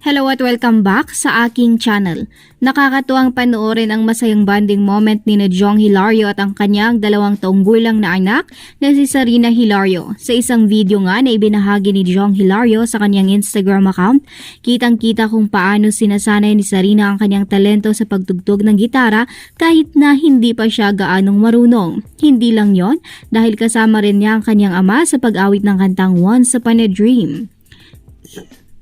Hello at welcome back sa aking channel. Nakakatuwang panoorin ang masayang bonding moment ni Jong Hilario at ang kanyang 2 taong gulang na anak na si Sarina Hilario. Sa isang video nga na ibinahagi ni Jong Hilario sa kanyang Instagram account, kitang-kita kung paano sinasanay ni Sarina ang kanyang talento sa pagtugtog ng gitara kahit na hindi pa siya gaanong marunong. Hindi lang yon, dahil kasama rin niya ang kanyang ama sa pag-awit ng kantang Once Upon a Dream.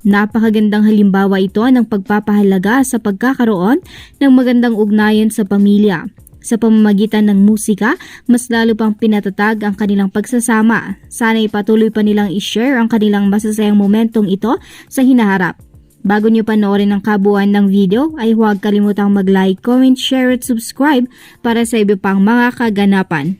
Napakagandang halimbawa ito ng pagpapahalaga sa pagkakaroon ng magandang ugnayan sa pamilya. Sa pamamagitan ng musika, mas lalo pang pinatatag ang kanilang pagsasama. Sana ipatuloy pa nilang i-share ang kanilang masasayang momentong ito sa hinaharap. Bago nyo panoorin ang kabuuan ng video, ay huwag kalimutang mag-like, comment, share at subscribe para sa iba pang mga kaganapan.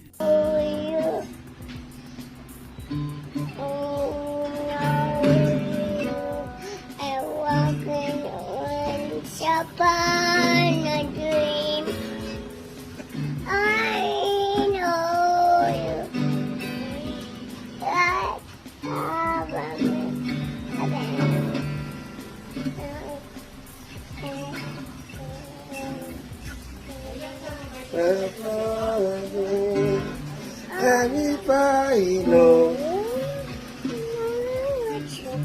Upon a dream, I know you like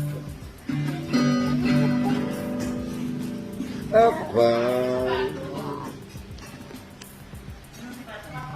Apa